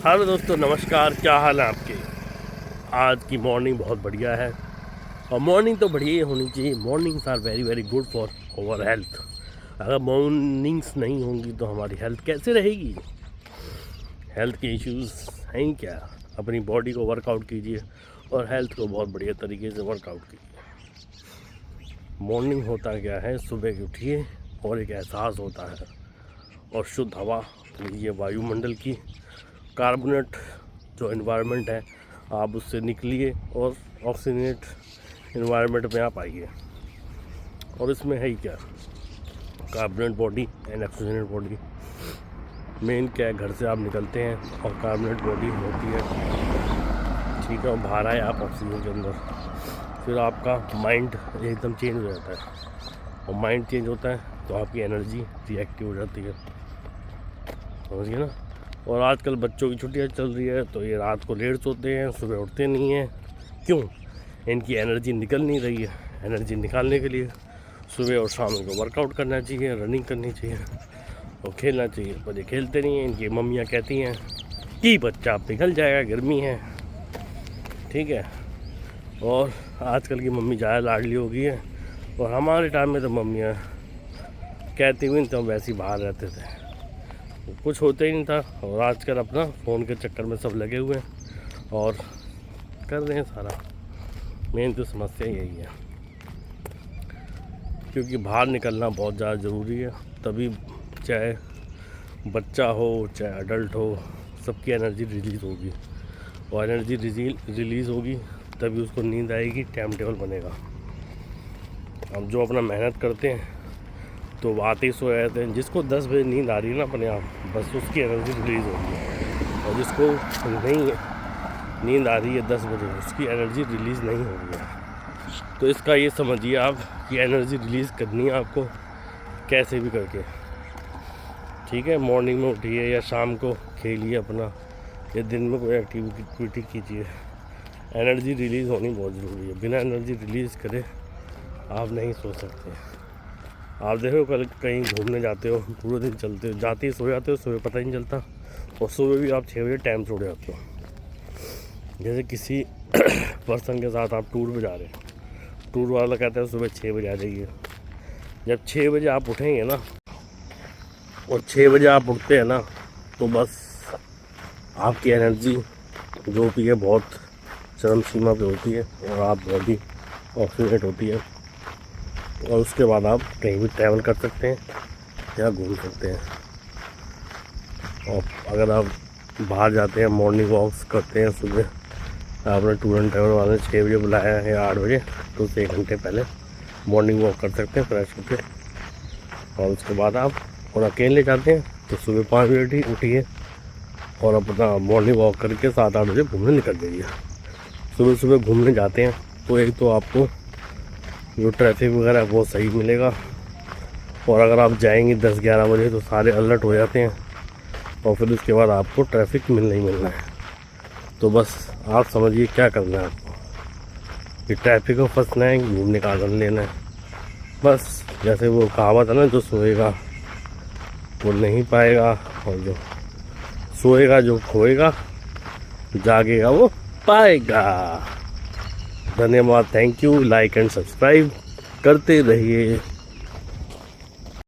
Hello दोस्तों, नमस्कार। क्या हाल है आपके। आज की मॉर्निंग बहुत बढ़िया है और मॉर्निंग तो बढ़िया ही होनी चाहिए। Mornings are very very good for our health. अगर मॉर्निंग्स नहीं होंगी तो हमारी हेल्थ कैसे रहेगी। हेल्थ के इश्यूज़ हैं क्या। अपनी बॉडी को वर्कआउट कीजिए और हेल्थ को बहुत बढ़िया तरीके से वर्कआउट कीजिए। मॉर्निंग होता क्या है, सुबह उठिए और एक एहसास होता है और शुद्ध हवा लीजिए वायुमंडल की। कार्बोनेट जो एनवायरनमेंट है आप उससे निकलिए और ऑक्सीजनेट एनवायरनमेंट में आप आइए। और इसमें है ही क्या, carbonate body and oxygenate body. Main क्या है, घर से आप निकलते हैं और कार्बोनेट बॉडी होती है, ठीक है, और बाहर आए आप ऑक्सीजन के अंदर, फिर आपका माइंड एकदम चेंज हो जाता है और माइंड चेंज होता है तो आपकी एनर्जी रिएक्टिव हो जाती है, समझिए ना। और आजकल बच्चों की छुट्टियां चल रही है तो ये रात को लेट सोते हैं, सुबह उठते नहीं हैं। क्यों? इनकी एनर्जी निकल नहीं रही है। एनर्जी निकालने के लिए सुबह और शाम को वर्कआउट करना चाहिए, रनिंग करनी चाहिए और खेलना चाहिए, पर ये खेलते नहीं हैं। इनकी मम्मियाँ कहती हैं कि बच्चा पिघल जाएगा, गर्मी है, ठीक है। और आजकल की मम्मी ज़्यादा लाडली हो गई है और हमारे टाइम में तो मम्मियाँ कहती हुई तो हम वैसे ही बाहर रहते थे, कुछ होता ही नहीं था। और आजकल अपना फ़ोन के चक्कर में सब लगे हुए हैं और कर रहे हैं सारा। मेन तो समस्या यही है, क्योंकि बाहर निकलना बहुत ज़्यादा ज़रूरी है। तभी चाहे बच्चा हो चाहे अडल्ट हो, सबकी एनर्जी रिलीज़ होगी और एनर्जी रिलीज़ होगी तभी उसको नींद आएगी, टाइम टेबल बनेगा। हम जो अपना मेहनत करते हैं तो आते ही सो जाते हैं। जिसको 10 बजे नींद आ रही है ना अपने आप, बस उसकी एनर्जी रिलीज़ होगी है। और जिसको नहीं नींद आ रही है 10 बजे, उसकी एनर्जी रिलीज़ नहीं हो रही है। तो इसका ये समझिए आप कि एनर्जी रिलीज़ करनी है आपको कैसे भी करके, ठीक है। मॉर्निंग में उठिए या शाम को खेलिए अपना, या दिन में कोई एक्टिविटी कीजिए। एनर्जी रिलीज़ होनी बहुत ज़रूरी है। बिना एनर्जी रिलीज़ करे आप नहीं सो सकते। आप देखो कल कहीं घूमने जाते हो, पूरे दिन चलते हो, जाते ही सो जाते हो, सुबह पता ही नहीं चलता। और सुबह भी आप 6 बजे टाइम छोड़ जाते हो। जैसे किसी पर्सन के साथ आप टूर पे जा रहे हो, टूर वाला कहता है सुबह 6 बजे आ जाइए। जब 6 बजे आप उठेंगे ना और 6 बजे आप उठते हैं ना, तो बस आपकी एनर्जी जो भी है बहुत चरम सीमा पे होती है और आप बॉडी ऑक्सीजनेट होती है। और उसके बाद आप कहीं भी ट्रैवल कर सकते हैं या घूम सकते हैं। और अगर आप बाहर जाते हैं, मॉर्निंग वॉक्स करते हैं सुबह, आपने टूर एंड ट्रैवल वाले 6 बजे बुलाया है या 8 बजे, तो उससे 1 घंटे पहले मॉर्निंग वॉक कर सकते हैं फ्रेश होकर। और उसके बाद आप और अकेले जाते हैं तो सुबह 5 बजे उठिए और अपना मॉर्निंग वॉक करके 7-8 बजे घूमने निकल जाइए। सुबह सुबह घूमने जाते हैं तो एक तो आपको जो ट्रैफिक वगैरह वो सही मिलेगा, और अगर आप जाएंगे 10-11 बजे तो सारे अलर्ट हो जाते हैं और फिर उसके बाद आपको ट्रैफिक मिलना ही मिलना है। तो बस आप समझिए क्या करना है आपको, कि ट्रैफिक में फंसना है, घूमने का आनंद लेना है बस। जैसे वो कहावत है ना, जो सोएगा वो नहीं पाएगा और जो सोएगा जो खोएगा, जागेगा वो पाएगा। धन्यवाद, thank you. Like and subscribe करते रहिए।